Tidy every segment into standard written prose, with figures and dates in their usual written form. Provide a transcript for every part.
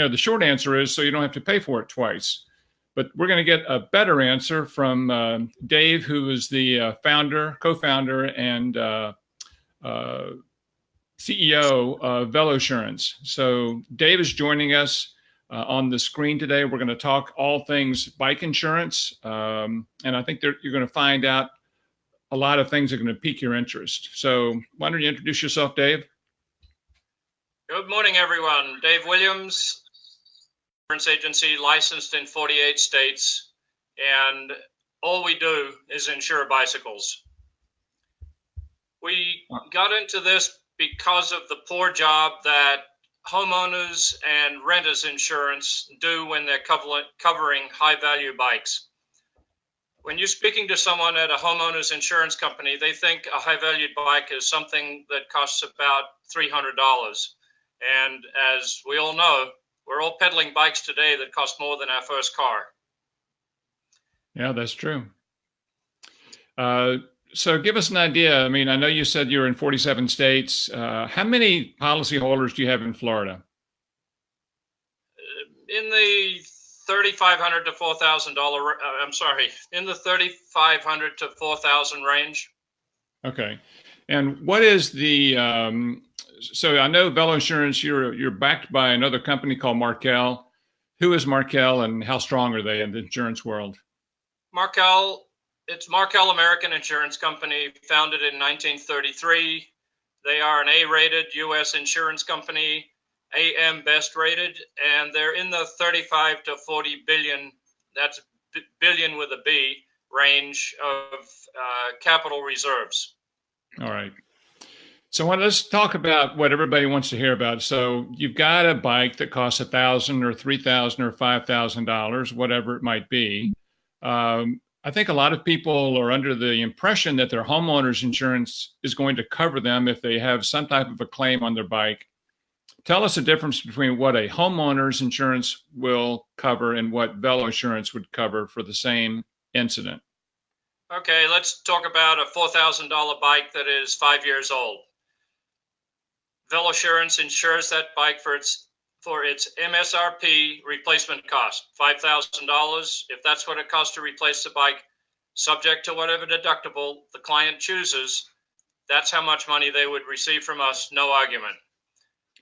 the short answer is so you don't have to pay for it twice. But we're going to get a better answer from Dave, who is the co-founder, and CEO of Velosurance. So Dave is joining us on the screen today. We're going to talk all things bike insurance, and I think you're going to find out a lot of things that are going to pique your interest. So why don't you introduce yourself, Dave? Good morning, everyone. Dave Williams, insurance agency licensed in 48 states, and all we do is insure bicycles. We got into this because of the poor job that homeowners and renters insurance do when they're covering high-value bikes. When you're speaking to someone at a homeowners insurance company, they think a high-valued bike is something that costs about $300. And as we all know, we're all pedaling bikes today that cost more than our first car. Yeah, that's true. So give us an idea. I mean, I know you said you're in 47 states. How many policyholders do you have in Florida? In the $3,500 to $4,000. In the $3,500 to $4,000 range. Okay, and what is the? So I know Velosurance. You're backed by another company called Markel. Who is Markel, and how strong are they in the insurance world? Markel. It's Markel American Insurance Company, founded in 1933. They are an A-rated U.S. insurance company, AM best rated, and they're in the 35 to 40 billion, that's billion with a B, range of capital reserves. All right. So let's talk about what everybody wants to hear about. So you've got a bike that costs $1,000 or $3,000 or $5,000, whatever it might be. I think a lot of people are under the impression that their homeowners insurance is going to cover them if they have some type of a claim on their bike. Tell us the difference between what a homeowner's insurance will cover and what Velosurance would cover for the same incident. Okay, let's talk about a $4,000 bike that is 5 years old. Velosurance insures that bike for its MSRP replacement cost, $5,000. If that's what it costs to replace the bike, subject to whatever deductible the client chooses, that's how much money they would receive from us, no argument.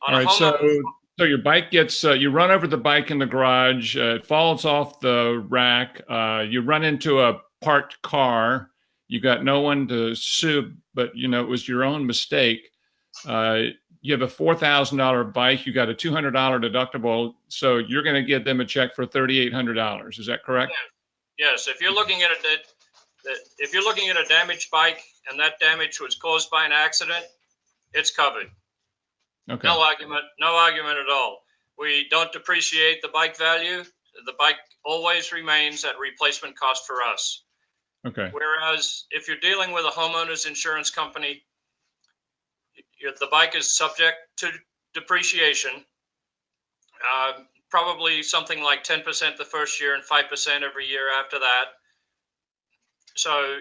All right, so your bike gets, you run over the bike in the garage, it falls off the rack, you run into a parked car, you got no one to sue, but it was your own mistake. You have a $4,000 bike, you got a $200 deductible, so you're going to give them a check for $3,800. Is that correct? Yes. If you're looking at a damaged bike and that damage was caused by an accident, it's covered. Okay. No argument at all. We don't depreciate the bike value. The bike always remains at replacement cost for us. Okay. Whereas if you're dealing with a homeowner's insurance company, the bike is subject to depreciation, probably something like 10% the first year and 5% every year after that. So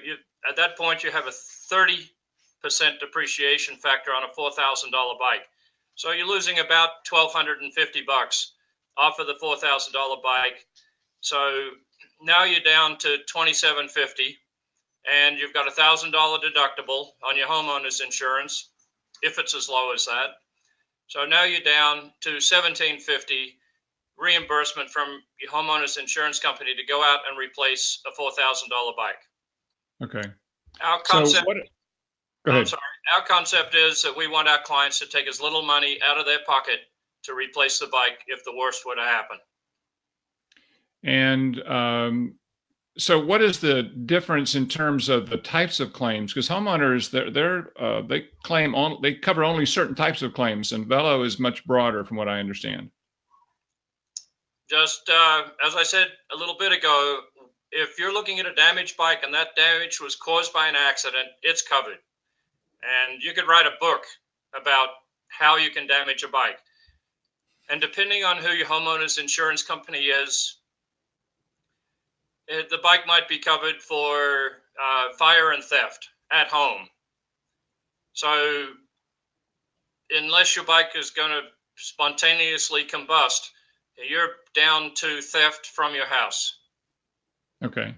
at that point, you have a 30% depreciation factor on a $4,000 bike. So you're losing about $1,250 off of the $4,000 bike. So now you're down to $2,750, and you've got a $1,000 deductible on your homeowner's insurance, if it's as low as that. So now you're down to $1,750 reimbursement from your homeowner's insurance company to go out and replace a $4,000 bike. Okay. Our concept, Go ahead. Our concept is that we want our clients to take as little money out of their pocket to replace the bike if the worst were to happen. And so what is the difference in terms of the types of claims? Because homeowners, they cover only certain types of claims, and Velo is much broader from what I understand. Just as I said a little bit ago, if you're looking at a damaged bike and that damage was caused by an accident, it's covered. And you could write a book about how you can damage a bike. And depending on who your homeowner's insurance company is, the bike might be covered for fire and theft at home. So unless your bike is going to spontaneously combust, you're down to theft from your house. Okay.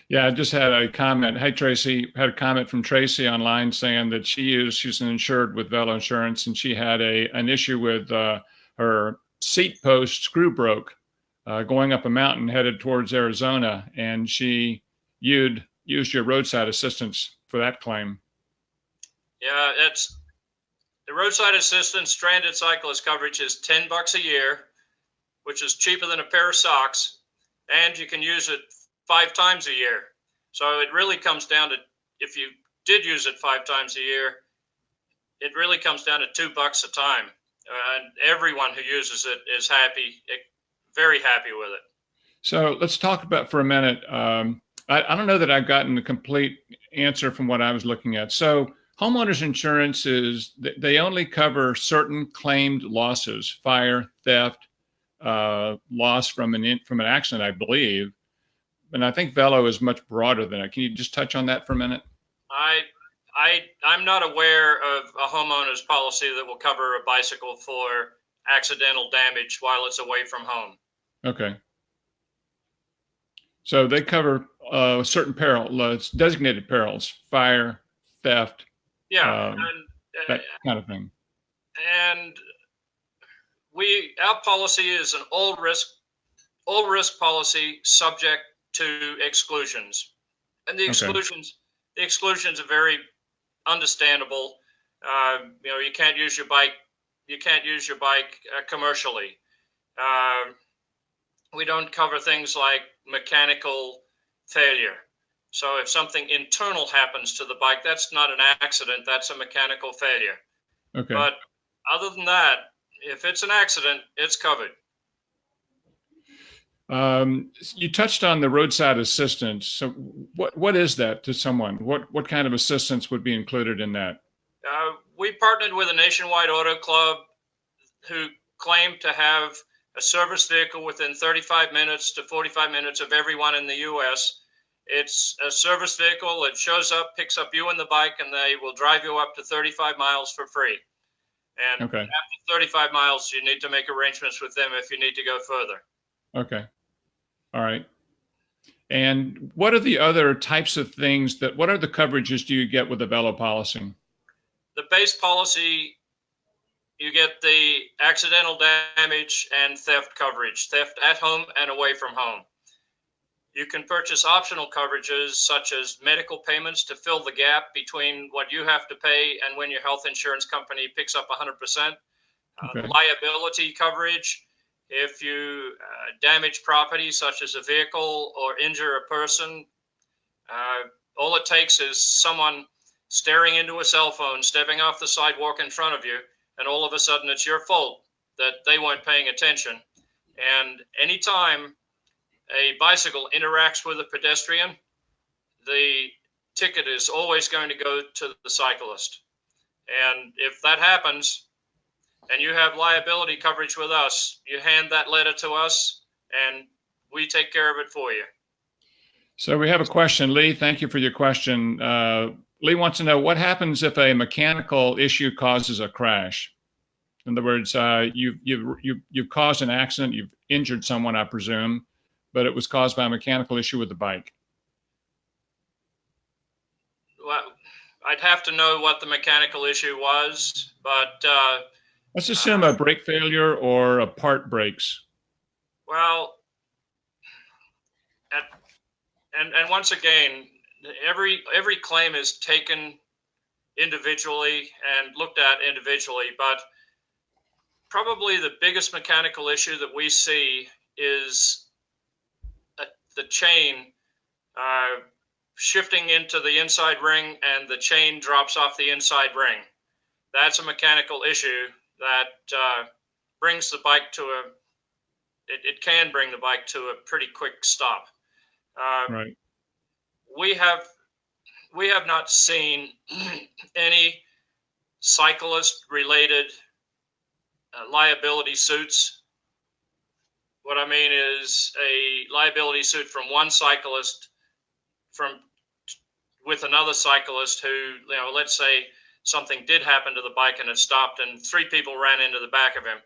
Yeah, I just had a comment. Hey, Tracy, had a comment from Tracy online saying that she's an insured with Velosurance, and she had an issue with her seat post screw broke going up a mountain headed towards Arizona, and she used your roadside assistance for that claim. Yeah, it's the roadside assistance stranded cyclist coverage is $10 a year, which is cheaper than a pair of socks, and you can use it 5 times a year. So it really comes down to, if you did use it 5 times a year, it really comes down to $2 a time. And everyone who uses it is happy, very happy with it. So let's talk about for a minute. I don't know that I've gotten the complete answer from what I was looking at. So homeowners insurance they only cover certain claimed losses, fire, theft, loss from an accident, I believe. And I think Velo is much broader than that. Can you just touch on that for a minute? I'm not aware of a homeowner's policy that will cover a bicycle for accidental damage while it's away from home. Okay. So they cover certain perils, designated perils, fire, theft, Yeah, that kind of thing. And our policy is an all risk policy subject to exclusions, and the exclusions are very understandable. You can't use your bike. You can't use your bike commercially. We don't cover things like mechanical failure. So if something internal happens to the bike, that's not an accident. That's a mechanical failure. Okay. But other than that, if it's an accident, it's covered. You touched on the roadside assistance. So what is that to someone? What kind of assistance would be included in that? We partnered with a nationwide auto club who claimed to have a service vehicle within 35 minutes to 45 minutes of everyone in the U.S. It's a service vehicle. It shows up, picks up you and the bike, and they will drive you up to 35 miles for free. And okay. After 35 miles, you need to make arrangements with them if you need to go further. Okay. All right. And what are the other types of things what are the coverages do you get with the Velo policy? The base policy, you get the accidental damage and theft coverage, theft at home and away from home. You can purchase optional coverages such as medical payments to fill the gap between what you have to pay and when your health insurance company picks up 100%. Okay. Liability coverage, if you damage property such as a vehicle or injure a person, all it takes is someone staring into a cell phone, stepping off the sidewalk in front of you, and all of a sudden it's your fault that they weren't paying attention. And anytime a bicycle interacts with a pedestrian, the ticket is always going to go to the cyclist. And if that happens and you have liability coverage with us, you hand that letter to us and we take care of it for you. So we have a question. Lee, thank you for your question. Lee wants to know what happens if a mechanical issue causes a crash. In other words, you've caused an accident, you've injured someone, I presume, but it was caused by a mechanical issue with the bike. Well, I'd have to know what the mechanical issue was, but let's assume a brake failure or a part breaks. Well, and once again, every claim is taken individually and looked at individually, but probably the biggest mechanical issue that we see is the chain shifting into the inside ring and the chain drops off the inside ring. That's a mechanical issue that brings the bike to it can bring the bike to a pretty quick stop. Right. We have not seen any cyclist-related liability suits. What I mean is a liability suit from one cyclist with another cyclist who, let's say something did happen to the bike and it stopped and 3 people ran into the back of him.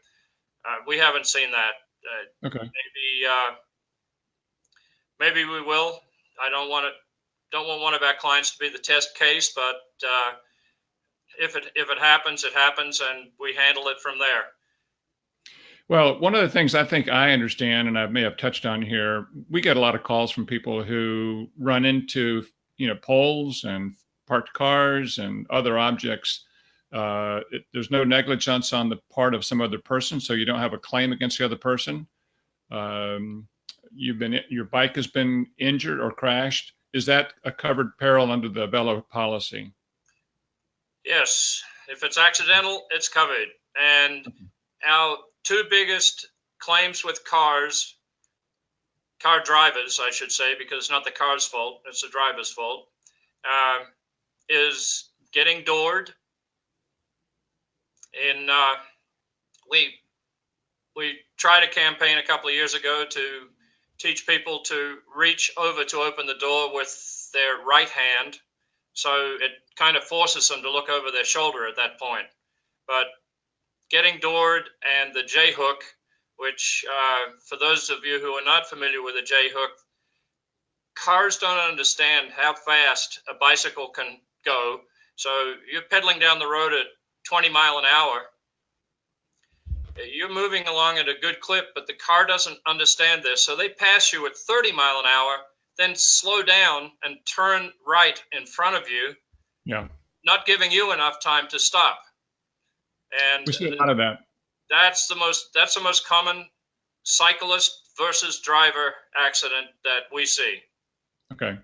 We haven't seen that. Okay. Maybe we will. I don't want one of our clients to be the test case, but if it happens, it happens, and we handle it from there. Well, one of the things I think I understand, and I may have touched on here, we get a lot of calls from people who run into, poles and parked cars and other objects. There's no negligence on the part of some other person, so you don't have a claim against the other person. Your bike has been injured or crashed. Is that a covered peril under the Velo policy? Yes, if it's accidental, it's covered. And our two biggest claims with car drivers, I should say, because it's not the car's fault, it's the driver's fault, is getting doored. We tried a campaign a couple of years ago to teach people to reach over to open the door with their right hand. So it kind of forces them to look over their shoulder at that point. But getting doored and the J hook, which for those of you who are not familiar with the J hook, cars don't understand how fast a bicycle can go. So you're pedaling down the road at 20 miles an hour. You're moving along at a good clip, but the car doesn't understand this. So they pass you at 30 miles an hour, then slow down and turn right in front of you, not giving you enough time to stop. And we see a lot of that. That's the most common cyclist versus driver accident that we see. Okay.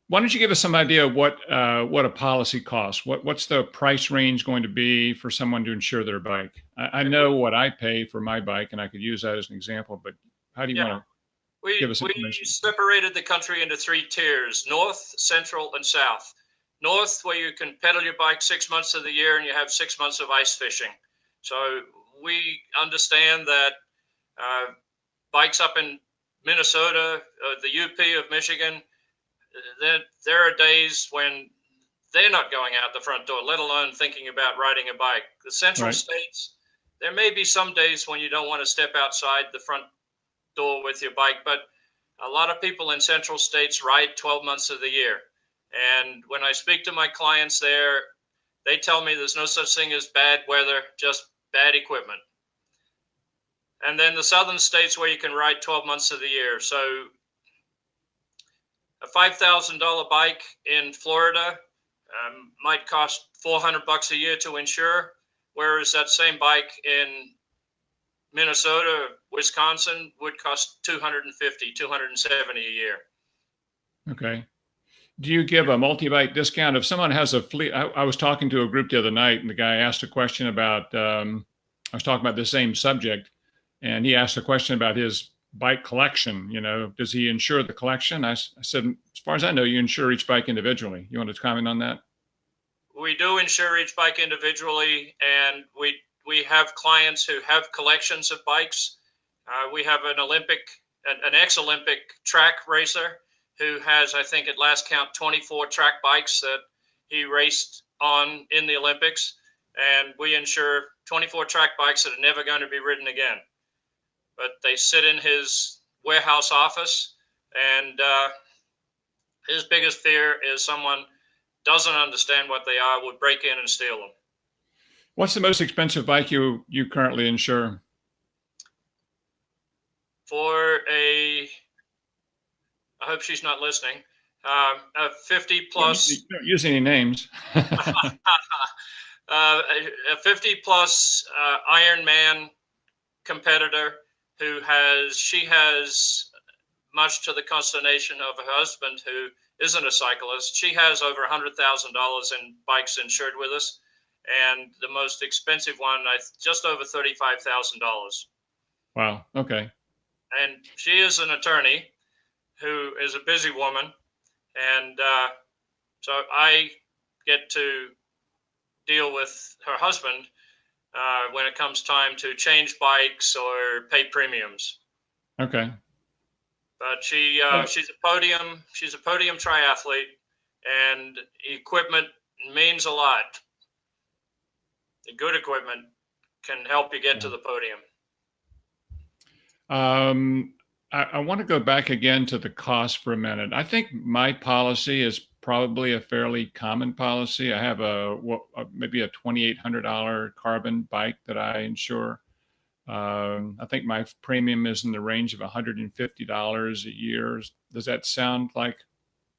Why don't you give us some idea of what a policy costs? What's the price range going to be for someone to insure their bike? I know what I pay for my bike, and I could use that as an example. But how do you want to give us information? We separated the country into 3 tiers: North, Central, and South. North, where you can pedal your bike 6 months of the year, and you have 6 months of ice fishing. So we understand that bikes up in Minnesota, the UP of Michigan, there are days when they're not going out the front door, let alone thinking about riding a bike. The central states, there may be some days when you don't want to step outside the front door with your bike, but a lot of people in central states ride 12 months of the year. And when I speak to my clients there, they tell me there's no such thing as bad weather, just bad equipment. And then the southern states where you can ride 12 months of the year. So a $5,000 bike in Florida might cost $400 a year to insure, whereas that same bike in Minnesota, Wisconsin would cost $250, $270 a year. Okay. Do you give a multi-bike discount if someone has a fleet? I was talking to a group the other night, and the guy asked a question about. I was talking about the same subject, and he asked a question about his bike collection. Does he insure the collection? I said, as far as I know, you insure each bike individually. You want to comment on that? We do insure each bike individually, and we have clients who have collections of bikes. We have an ex-Olympic track racer who has, I think at last count, 24 track bikes that he raced on in the Olympics. And we insure 24 track bikes that are never going to be ridden again. But they sit in his warehouse office, and his biggest fear is someone doesn't understand what they are, would break in and steal them. What's the most expensive bike you currently insure? I hope she's not listening. A 50 plus. Don't use any names. A 50 plus Ironman competitor she has, much to the consternation of her husband, who isn't a cyclist, she has over $100,000 in bikes insured with us. And the most expensive one, just over $35,000. Wow. Okay. And she is an attorney who is a busy woman. And so I get to deal with her husband when it comes time to change bikes or pay premiums. Okay. But she's a podium triathlete, and equipment means a lot. The good equipment can help you get to the podium. I want to go back again to the cost for a minute. I think my policy is probably a fairly common policy. I have maybe a $2,800 carbon bike that I insure. I think my premium is in the range of $150 a year. Does that sound like?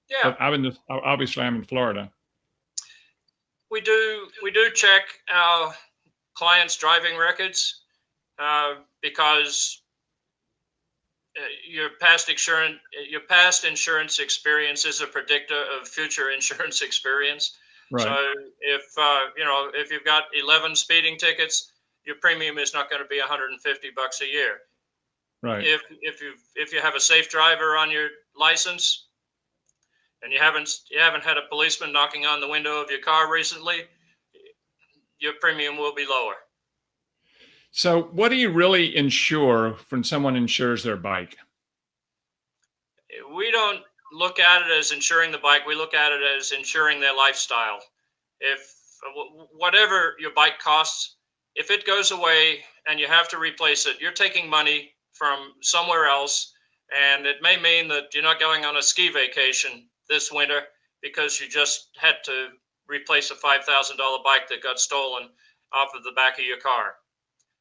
Yeah. But obviously I'm in Florida. We do check our clients' driving records because your past insurance experience is a predictor of future insurance experience. Right. So if you've got 11 speeding tickets, your premium is not going to be $150 a year. Right. If you have a safe driver on your license and you haven't had a policeman knocking on the window of your car recently, your premium will be lower. So what do you really insure when someone insures their bike? We don't look at it as insuring the bike. We look at it as insuring their lifestyle. If whatever your bike costs, if it goes away and you have to replace it, you're taking money from somewhere else. And it may mean that you're not going on a ski vacation this winter because you just had to replace a $5,000 bike that got stolen off of the back of your car.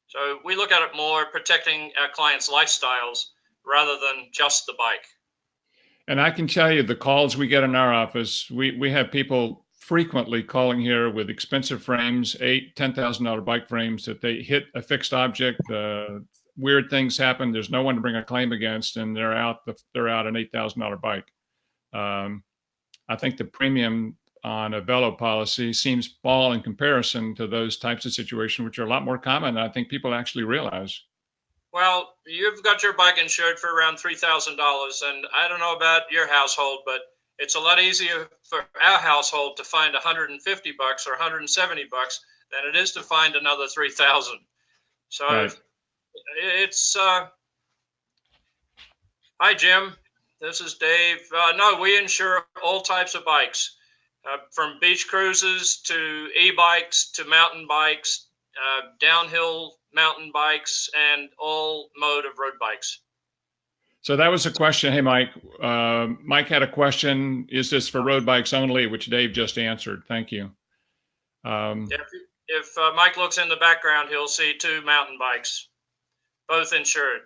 So we look at it more protecting our clients' lifestyles rather than just the bike. And I can tell you the calls we get in our office, we have people frequently calling here with expensive frames, $10,000 bike frames that they hit a fixed object, weird things happen. There's no one to bring a claim against, and they're out an $8,000 bike. I think the premium on a Velo policy seems small in comparison to those types of situations, which are a lot more common than I think people actually realize. Well, you've got your bike insured for around $3,000, and I don't know about your household, but it's a lot easier for our household to find $150 or $170 than it is to find another $3,000. So right. It's hi, Jim. This is Dave. No, we insure all types of bikes, from beach cruises to e-bikes to mountain bikes, downhill mountain bikes, and all mode of road bikes. So that was a question. Hey, Mike. Mike had a question. Is this for road bikes only, which Dave just answered? Thank you. If Mike looks in the background, he'll see 2 mountain bikes, both insured.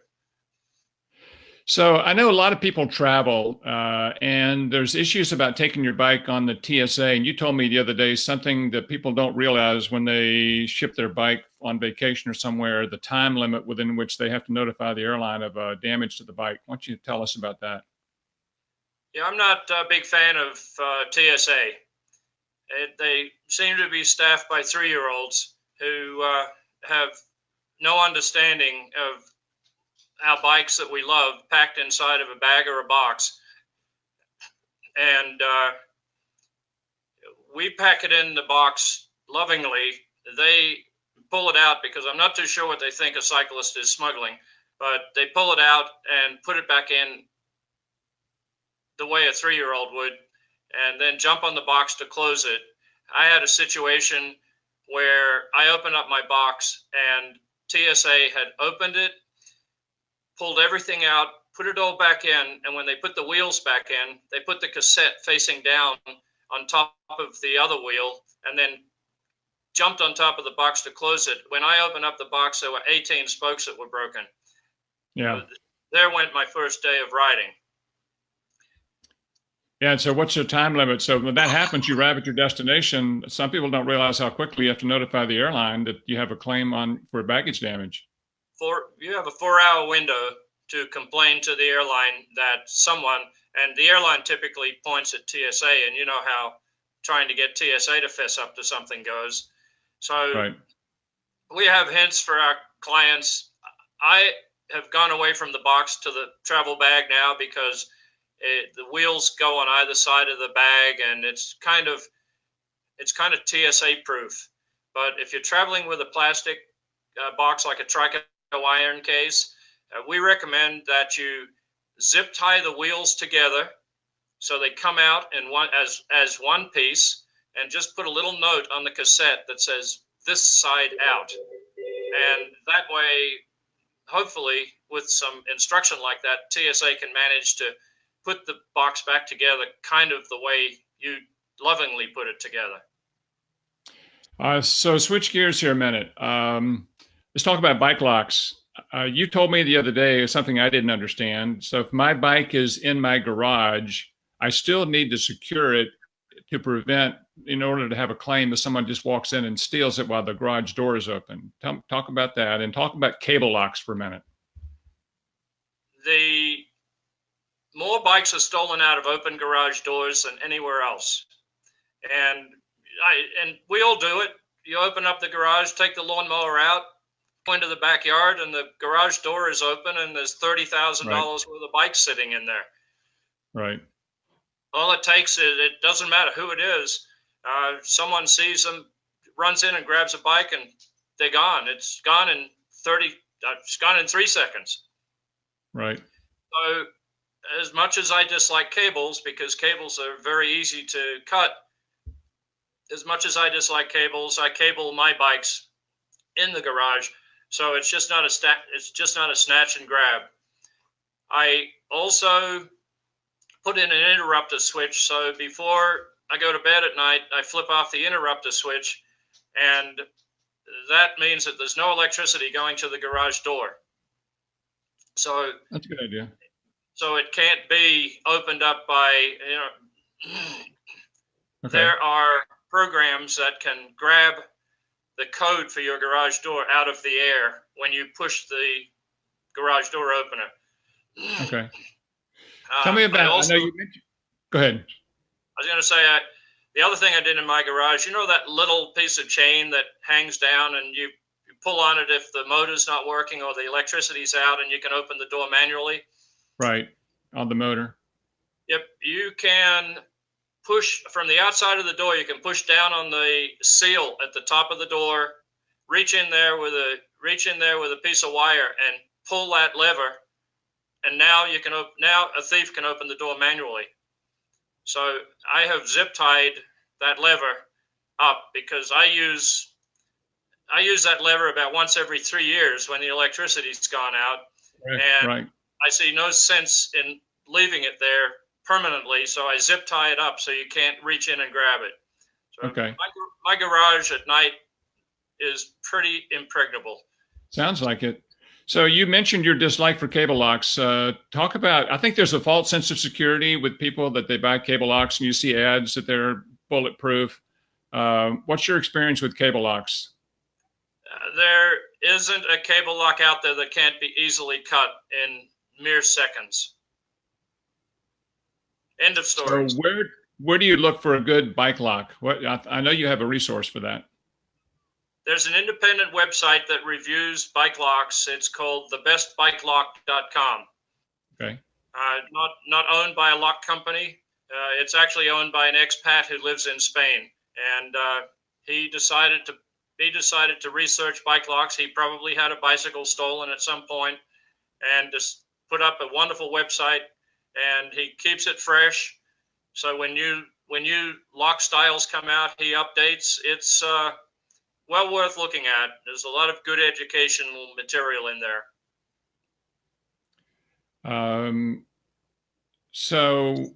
So I know a lot of people travel, and there's issues about taking your bike on the TSA. And you told me the other day something that people don't realize when they ship their bike on vacation or somewhere, the time limit within which they have to notify the airline of damage to the bike. Why don't you tell us about that? Yeah, I'm not a big fan of TSA. They seem to be staffed by 3-year-olds who have no understanding of our bikes that we love packed inside of a bag or a box. And we pack it in the box lovingly. They pull it out because I'm not too sure what they think a cyclist is smuggling, but they pull it out and put it back in the way a 3-year-old would, and then jump on the box to close it. I had a situation where I opened up my box and TSA had opened it, pulled everything out, put it all back in, and when they put the wheels back in, they put the cassette facing down on top of the other wheel and then jumped on top of the box to close it. When I opened up the box, there were 18 spokes that were broken. Yeah. There went my first day of riding. Yeah, and so what's your time limit? So when that happens, you arrive at your destination. Some people don't realize how quickly you have to notify the airline that you have a claim for baggage damage. You have a 4-hour window to complain to the airline that someone, and the airline typically points at TSA, and you know how trying to get TSA to fess up to something goes. So right. We have hints for our clients. I have gone away from the box to the travel bag now because the wheels go on either side of the bag, and it's kind of TSA proof. But if you're traveling with a plastic box like a Trico iron case, we recommend that you zip tie the wheels together so they come out in as one piece, and just put a little note on the cassette that says this side out. And that way, hopefully, with some instruction like that, TSA can manage to put the box back together kind of the way you lovingly put it together. So switch gears here a minute. Let's talk about bike locks. You told me the other day something I didn't understand. So if my bike is in my garage, I still need to secure it to prevent, in order to have a claim, if someone just walks in and steals it while the garage door is open. Talk about that, and talk about cable locks for a minute. The more bikes are stolen out of open garage doors than anywhere else. And we all do it. You open up the garage, take the lawnmower out, go into the backyard, and the garage door is open, and there's $30,000 worth of bikes sitting in there. Right. All it takes is, it doesn't matter who it is. Someone sees them, runs in and grabs a bike, and they're gone. It's gone in 3 seconds. Right. So as much as I dislike cables, because cables are very easy to cut, as much as I dislike cables, I cable my bikes in the garage. So it's just not a snatch and grab. I also put in an interrupter switch. So before I go to bed at night, I flip off the interrupter switch, and that means that there's no electricity going to the garage door. So that's a good idea. So it can't be opened up by, Okay. There are programs that can grab the code for your garage door out of the air when you push the garage door opener. Okay. Tell me about, I know you mentioned, go ahead. I was going to say, the other thing I did in my garage, that little piece of chain that hangs down, and you pull on it if the motor's not working or the electricity's out, and you can open the door manually. Right, on the motor. Yep, you can push from the outside of the door. You can push down on the seal at the top of the door, reach in there with a piece of wire, and pull that lever. And now a thief can open the door manually. So I have zip tied that lever up, because I use that lever about once every 3 years when the electricity's gone out. Right. I see no sense in leaving it there permanently, so I zip tie it up so you can't reach in and grab it. So okay. My garage at night is pretty impregnable. Sounds like it. So you mentioned your dislike for cable locks. Talk about, I think there's a false sense of security with people that they buy cable locks and you see ads that they're bulletproof. What's your experience with cable locks? There isn't a cable lock out there that can't be easily cut in mere seconds. End of story. So where do you look for a good bike lock? I know you have a resource for that. There's an independent website that reviews bike locks. It's called thebestbikelock.com. Okay. Not owned by a lock company. It's actually owned by an expat who lives in Spain, and he decided to research bike locks. He probably had a bicycle stolen at some point, and just put up a wonderful website, and he keeps it fresh. So when new lock styles come out, he updates. It's well worth looking at. There's a lot of good educational material in there. So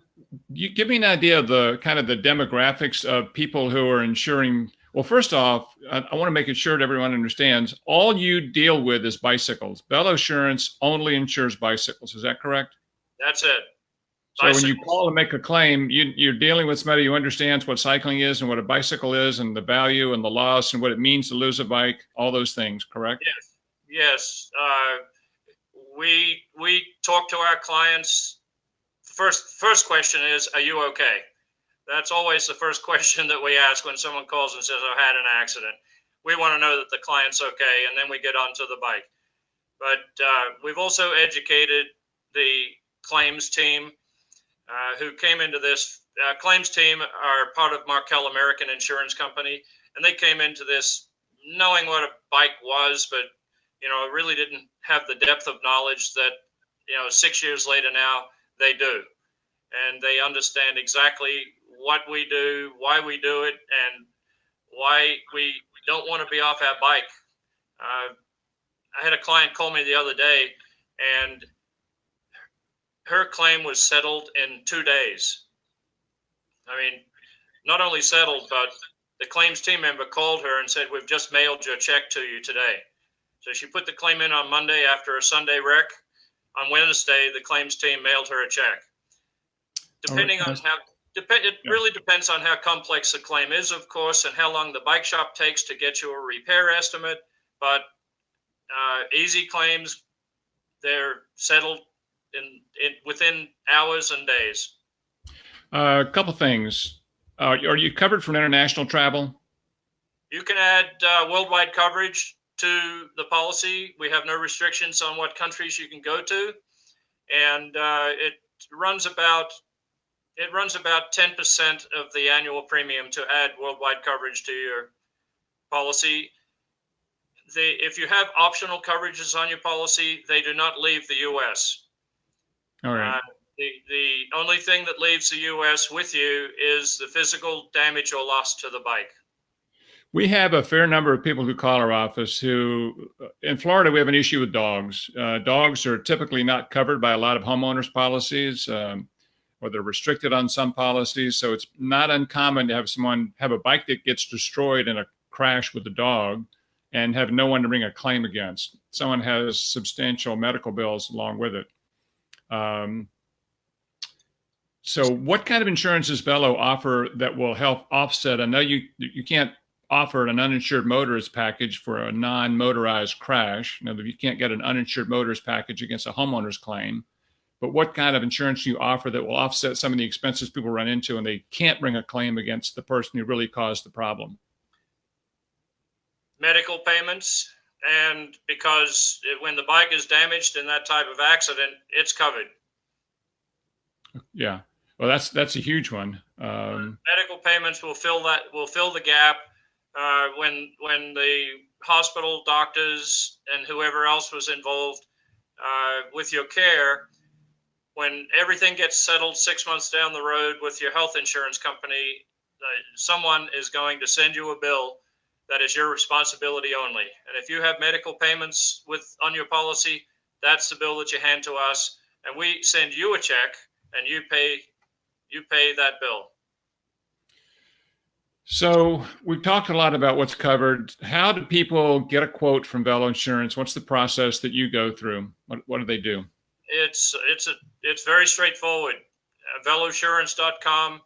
you give me an idea of the kind of the demographics of people who are insuring. Well, first off, I want to make it sure that everyone understands all you deal with is bicycles. Velosurance only insures bicycles. Is that correct? That's it. So when you call and make a claim, you're dealing with somebody who understands what cycling is and what a bicycle is and the value and the loss and what it means to lose a bike, all those things, correct? Yes. We talk to our clients. First question is, are you okay? That's always the first question that we ask when someone calls and says, I've had an accident. We want to know that the client's okay, and then we get onto the bike. But we've also educated the claims team who came into this. Claims team are part of Markel American Insurance Company, and they came into this knowing what a bike was, but really didn't have the depth of knowledge that 6 years later now they do, and they understand exactly what we do, why we do it, and why we don't want to be off our bike. I had a client call me the other day, and her claim was settled in 2 days. I mean, not only settled, but the claims team member called her and said, "We've just mailed your check to you today." So she put the claim in on Monday after a Sunday wreck. On Wednesday, the claims team mailed her a check. Depending on how, it really depends on how complex the claim is, of course, and how long the bike shop takes to get you a repair estimate. But easy claims, they're settled within hours and days. A couple things. Are you covered for international travel? You can add worldwide coverage to the policy. We have no restrictions on what countries you can go to, and it runs about 10% of the annual premium to add worldwide coverage to your policy. If you have optional coverages on your policy, they do not leave the U.S. All right. The only thing that leaves the U.S. with you is the physical damage or loss to the bike. We have a fair number of people who call our office who, in Florida, we have an issue with dogs. Dogs are typically not covered by a lot of homeowners policies, or they're restricted on some policies. So it's not uncommon to have someone have a bike that gets destroyed in a crash with a dog and have no one to bring a claim against. Someone has substantial medical bills along with it. So what kind of insurance does Velo offer that will help offset? I know you can't offer an uninsured motorist package for a non-motorized crash. You can't get an uninsured motorist package against a homeowner's claim. But what kind of insurance do you offer that will offset some of the expenses people run into and they can't bring a claim against the person who really caused the problem? Medical payments, and because when the bike is damaged in that type of accident, it's covered. Yeah, well, that's a huge one. Medical payments will fill the gap when the hospital doctors and whoever else was involved with your care. When everything gets settled 6 months down the road with your health insurance company, someone is going to send you a bill that is your responsibility only. And if you have medical payments on your policy, that's the bill that you hand to us, and we send you a check, and you pay that bill. So we've talked a lot about what's covered. How do people get a quote from Velo Insurance? What's the process that you go through? What do they do? It's very straightforward. Velosurance.com.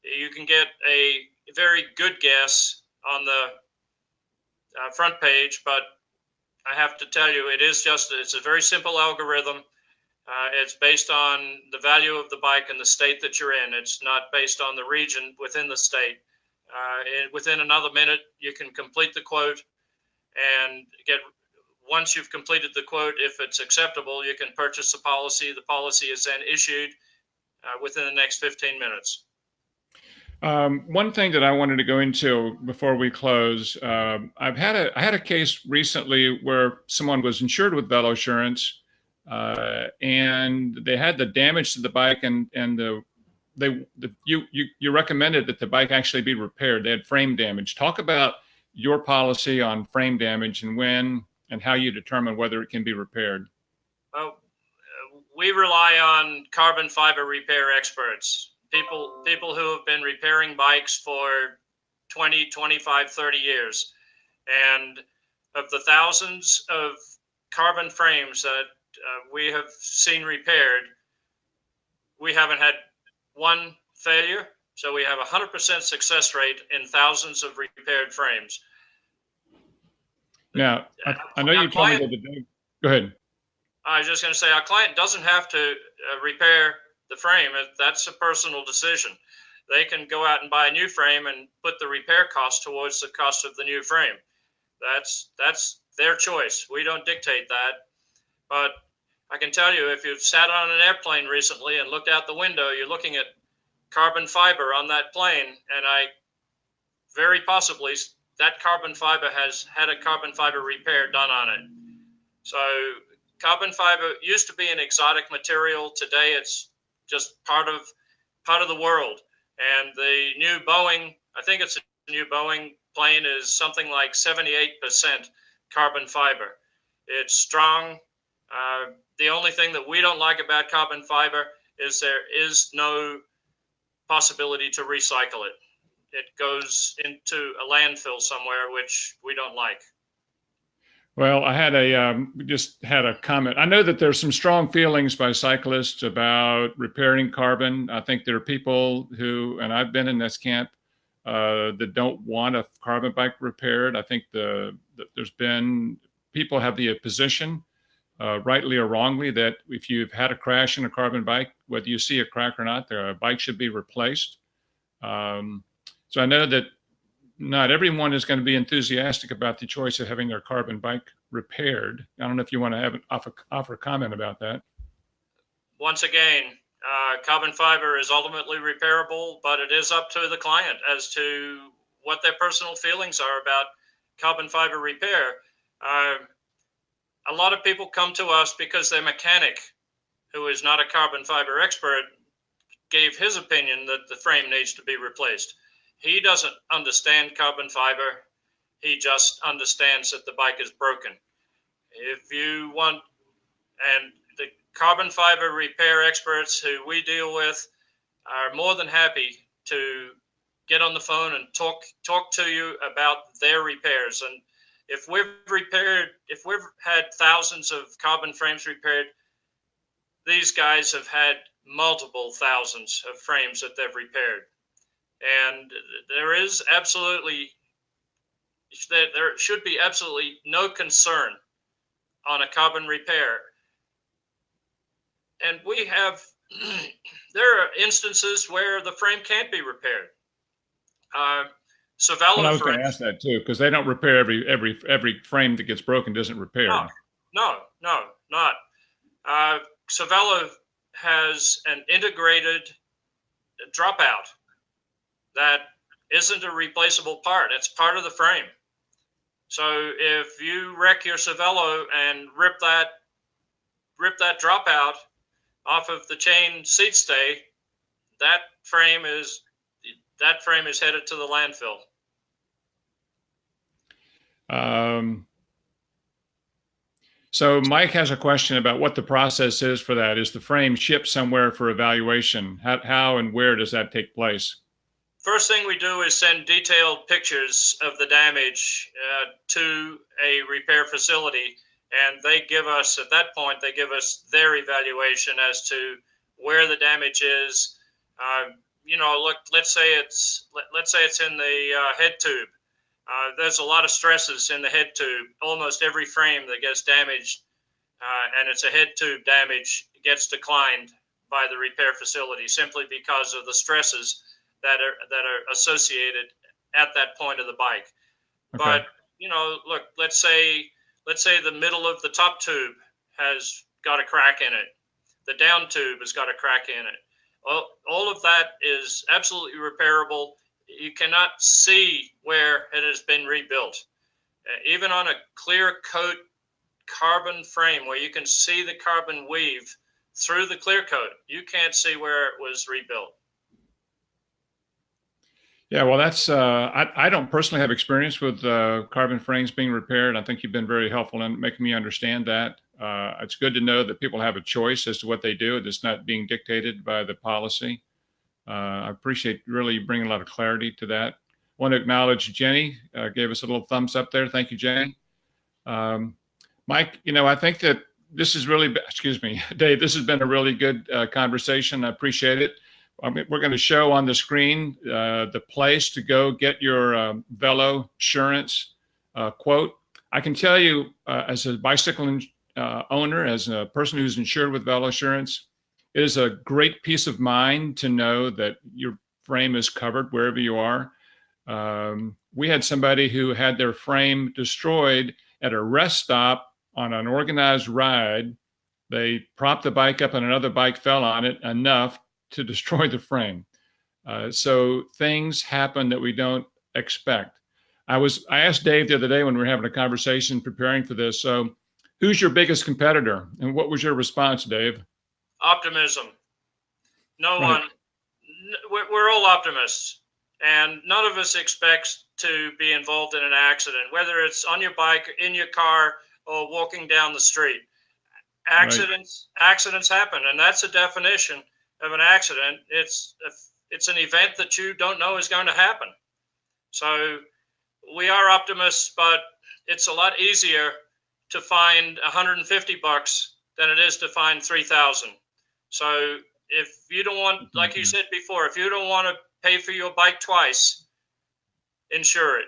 You can get a very good guess on the front page, but I have to tell you, it's a very simple algorithm. It's based on the value of the bike and the state that you're in. It's not based on the region within the state. Within another minute, you can complete the quote and once you've completed the quote, if it's acceptable, you can purchase the policy. The policy is then issued within the next 15 minutes. One thing that I wanted to go into before we close, I had a case recently where someone was insured with Velosurance, and they had the damage to the bike, and you recommended that the bike actually be repaired. They had frame damage. Talk about your policy on frame damage and when and how you determine whether it can be repaired. Well, we rely on carbon fiber repair experts, people who have been repairing bikes for 20, 25, 30 years. And of the thousands of carbon frames that we have seen repaired, we haven't had one failure. So we have a 100% success rate in thousands of repaired frames. Now, I know you told me the other day. Go ahead. I was just going to say, our client doesn't have to repair the frame. That's a personal decision. They can go out and buy a new frame and put the repair cost towards the cost of the new frame. That's their choice. We don't dictate that. But I can tell you, if you've sat on an airplane recently and looked out the window, you're looking at carbon fiber on that plane, and very possibly that carbon fiber has had a carbon fiber repair done on it. So carbon fiber used to be an exotic material. Today it's just part of the world. And the new Boeing, I think it's a new Boeing plane, is something like 78% carbon fiber. It's strong. The only thing that we don't like about carbon fiber is there is no possibility to recycle it. It goes into a landfill somewhere, which we don't like. Well, I had just had a comment. I know that there's some strong feelings by cyclists about repairing carbon. I think there are people who, and I've been in this camp, that don't want a carbon bike repaired. I think there's been people have the position, rightly or wrongly, that if you've had a crash in a carbon bike, whether you see a crack or not, the bike should be replaced. So I know that not everyone is going to be enthusiastic about the choice of having their carbon bike repaired. I don't know if you want to have an offer a comment about that. Once again, carbon fiber is ultimately repairable, but it is up to the client as to what their personal feelings are about carbon fiber repair. A lot of people come to us because their mechanic, who is not a carbon fiber expert, gave his opinion that the frame needs to be replaced. He doesn't understand carbon fiber. He just understands that the bike is broken. If you want, and the carbon fiber repair experts who we deal with are more than happy to get on the phone and talk to you about their repairs. And if we've had thousands of carbon frames repaired, these guys have had multiple thousands of frames that they've repaired. And there should be absolutely no concern on a carbon repair. And we have, there are instances where the frame can't be repaired. Well, I was going to ask that too, because they don't repair every frame that gets broken doesn't repair. No, not. Cervelo has an integrated dropout that isn't a replaceable part. It's part of the frame. So if you wreck your Cervelo and rip that dropout off of the chain seat stay, that frame is headed to the landfill. So Mike has a question about what the process is for that. Is the frame shipped somewhere for evaluation? How and where does that take place? First thing we do is send detailed pictures of the damage to a repair facility, and they give us, at that point, they give us their evaluation as to where the damage is. Look, let's say it's in the head tube. There's a lot of stresses in the head tube. Almost every frame that gets damaged, and it's a head tube damage, gets declined by the repair facility simply because of the stresses that are associated at that point of the bike. Okay. But look, let's say the middle of the top tube has got a crack in it. The down tube has got a crack in it. All of that is absolutely repairable. You cannot see where it has been rebuilt. Even on a clear coat carbon frame where you can see the carbon weave through the clear coat, you can't see where it was rebuilt. Yeah, well, that's I don't personally have experience with carbon frames being repaired. I think you've been very helpful in making me understand that. It's good to know that people have a choice as to what they do. It's not being dictated by the policy. I appreciate really bringing a lot of clarity to that. I want to acknowledge Jenny, gave us a little thumbs up there. Thank you, Jenny. Mike, I think that this is really, Dave, this has been a really good conversation. I appreciate it. We're going to show on the screen the place to go get your Velosurance quote. I can tell you as a bicycle owner, as a person who's insured with Velosurance, it is a great peace of mind to know that your frame is covered wherever you are. We had somebody who had their frame destroyed at a rest stop on an organized ride. They propped the bike up and another bike fell on it enough to destroy the frame. So things happen that we don't expect. I asked Dave the other day when we were having a conversation preparing for this, so who's your biggest competitor? And what was your response, Dave? Optimism. No one. We're all optimists, and none of us expects to be involved in an accident, whether it's on your bike, in your car, or walking down the street. Accidents happen, and that's a definition of an accident. It's an event that you don't know is going to happen. So we are optimists, but it's a lot easier to find $150 than it is to find 3,000. So if you don't want, like you said before, if you don't want to pay for your bike twice, insure it.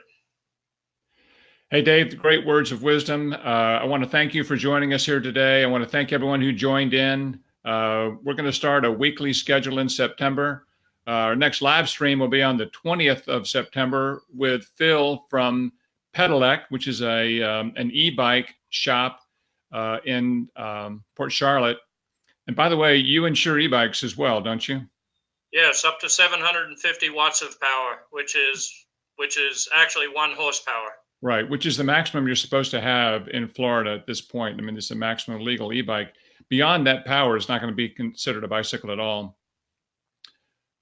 Hey, Dave, great words of wisdom. I want to thank you for joining us here today. I want to thank everyone who joined in. We're going to start a weekly schedule in September. Our next live stream will be on the 20th of September with Phil from Pedelec, which is an e-bike shop in Port Charlotte. And by the way, you insure e-bikes as well, don't you? Yes, up to 750 watts of power, which is actually 1 horsepower. Right, which is the maximum you're supposed to have in Florida at this point. I mean, it's the maximum legal e-bike. Beyond that power, it's not going to be considered a bicycle at all.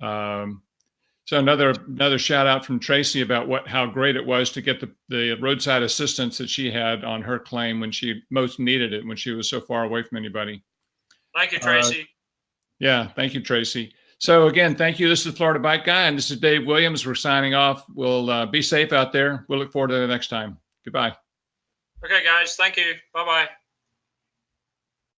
So another shout out from Tracy about how great it was to get the roadside assistance that she had on her claim when she most needed it, when she was so far away from anybody. Thank you, Tracy. Yeah, thank you, Tracy. So again, thank you. This is the Florida Bike Guy, and this is Dave Williams. We're signing off. We'll be safe out there. We'll look forward to the next time. Goodbye. Okay, guys. Thank you. Bye-bye.